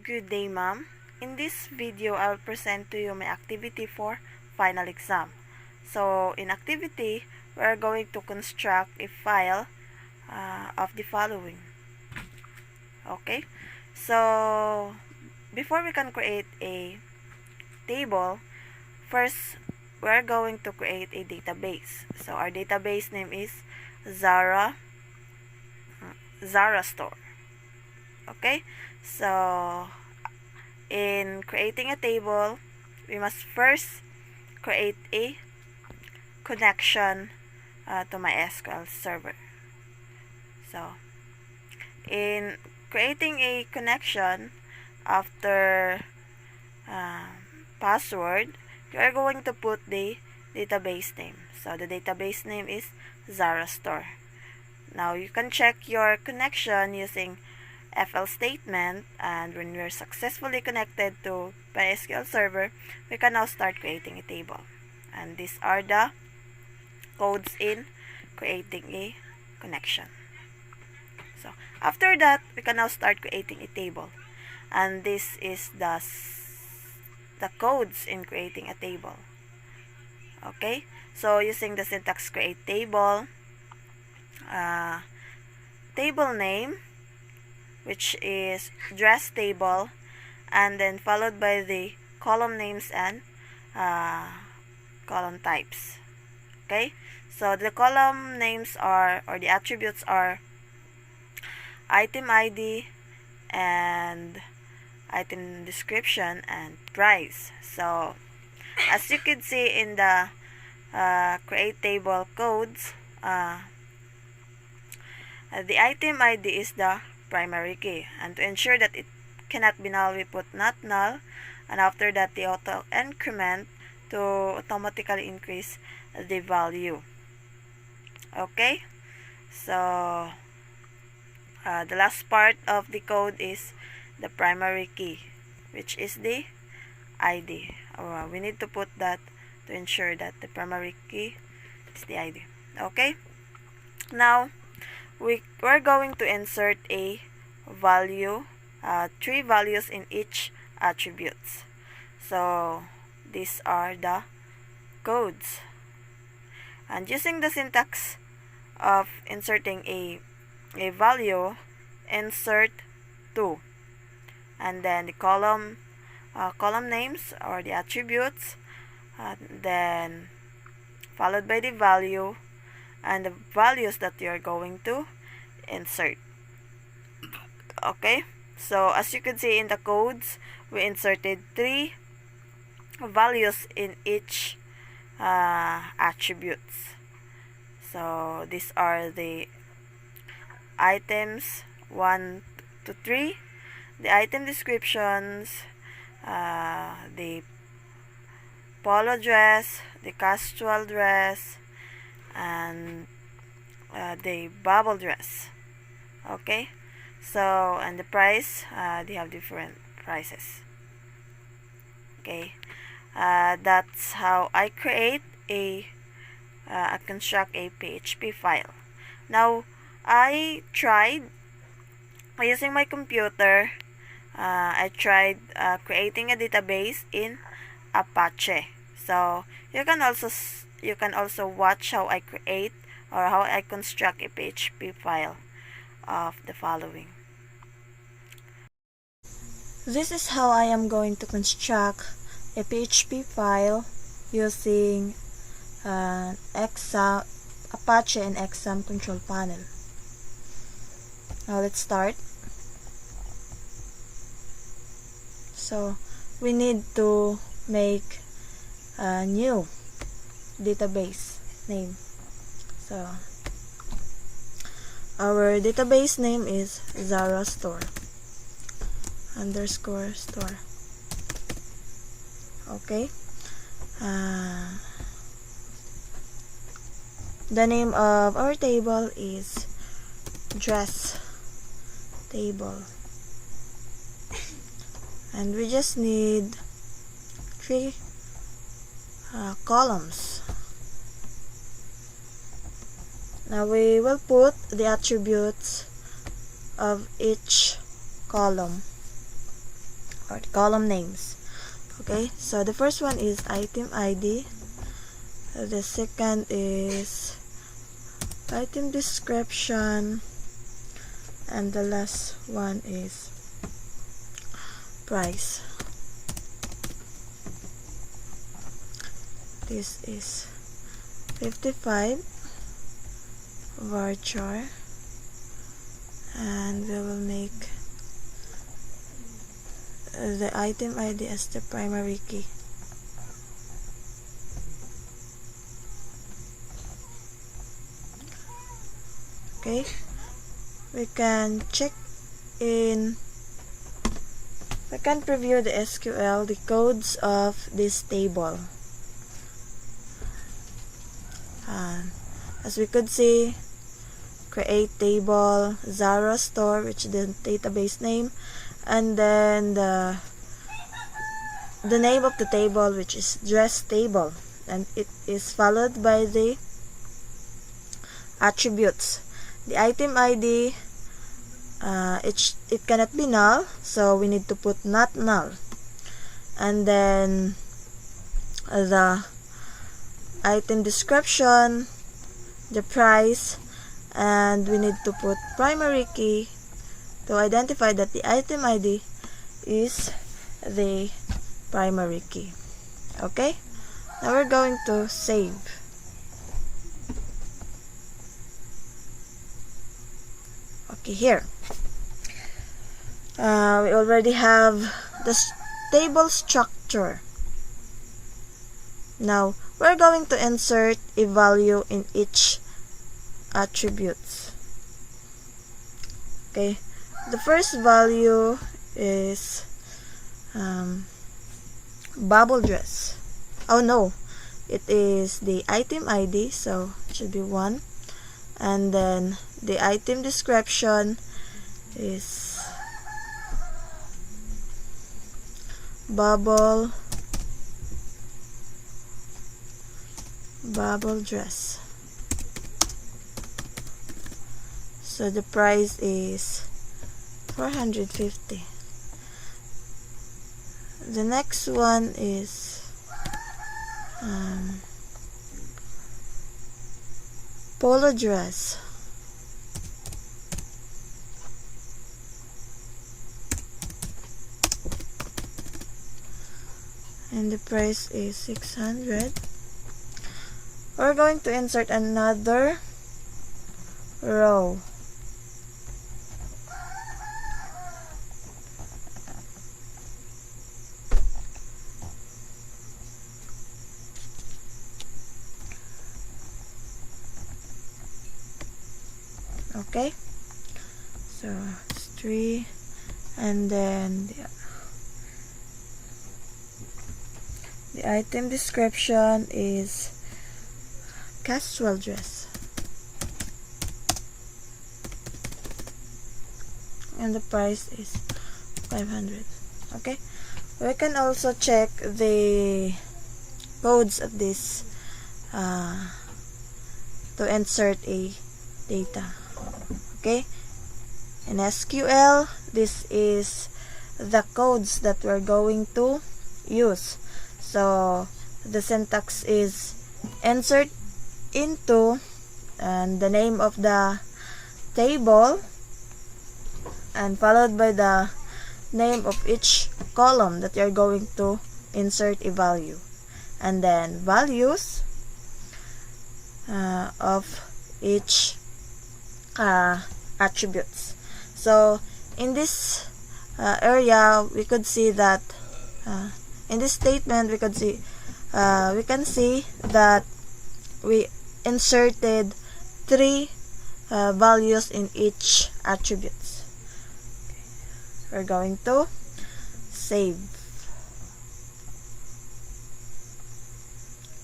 Good day, ma'am. In this video, I'll present to you my activity for final exam. So, in activity, we're going to construct a file of the following. Okay? So, before we can create a table, first, we're going to create a database. So, our database name is Zara Store. Okay? So, in creating a table, we must first create a connection to my SQL server. So, in creating a connection, after password, you are going to put the database name. So, the database name is Zara Store. Now, you can check your connection using FL statement, and when we're successfully connected to MySQL server, we can now start creating a table. And these are the codes in creating a connection. So after that, we can now start creating a table. And this is the codes in creating a table. Okay, so using the syntax create table, table name, which is dress table, and then followed by the column names and column types. Okay, so the column names are, or the attributes are, item ID and item description and price. So as you can see in the create table codes, the item ID is the primary key, and to ensure that it cannot be null, we put not null, and after that the auto increment to automatically increase the value. Okay, so the last part of the code is the primary key, which is the ID. We need to put that to ensure that the primary key is the ID. Okay, now we're going to insert a value, 3 values in each attributes. So these are the codes, and using the syntax of inserting a value, insert 2, and then the column names or the attributes, then followed by the value and the values that you're going to insert. Okay, so as you can see in the codes, we inserted 3 values in each attributes. So these are the items 1 to 3, the item descriptions, the polo dress, the casual dress, and the bubble dress. Okay, so and the price, they have different prices. Okay, that's how I create I construct a PHP file. Now I tried using my computer. I tried creating a database in Apache. So you can also watch how I create or how I construct a PHP file of the following. This is how I am going to construct a PHP file using Apache and XAMPP control panel. Now let's start. So we need to make a new database name. So our database name is Zara Store _store. Okay, the name of our table is dress table, and we just need 3 columns. Now we will put the attributes of each column. or the column names. Okay, so the first one is item ID. The second is item description, and the last one is price. This is 55 varchar, and we will make the item ID as the primary key. Okay, we can preview the SQL, the codes of this table. As we could see, create table, Zara store, which is the database name, and then the name of the table, which is dress table, and it is followed by the attributes. The item ID, it cannot be null, so we need to put not null. And then the item description, the price, and we need to put primary key to identify that the item ID is the primary key. Okay, now we're going to save. Okay, here we already have the table structure. Now we're going to insert a value in each attributes. Okay, the first value is bubble dress. Oh no, it is the item ID, so it should be 1. And then the item description is bubble dress. So the price is 450. The next one is polo dress. And the price is 600. We're going to insert another row. Okay, so it's 3, and then the item description is casual dress, and the price is 500. Okay, we can also check the codes of this to insert a data. Okay, in SQL, this is the codes that we're going to use. So the syntax is insert into and the name of the table, and followed by the name of each column that you're going to insert a value, and then values of each attributes. So in this area, we could see that in this statement we can see that we inserted 3 values in each attributes. We're going to save.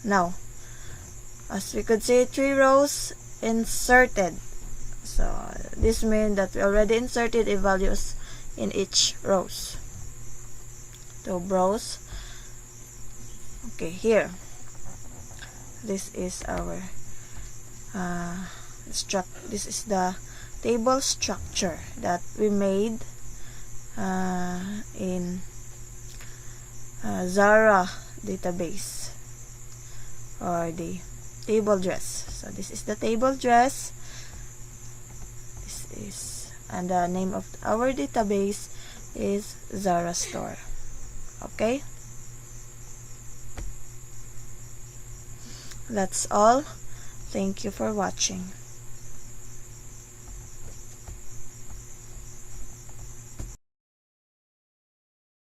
Now, as we could see, 3 rows inserted. So this means that we already inserted a values in each rows. So browse. Okay, here. This is our this is the table structure that we made in Zara database, or the table dress. So this is the table dress. This is, and the name of our database is Zara store. Okay, that's all. Thank you for watching.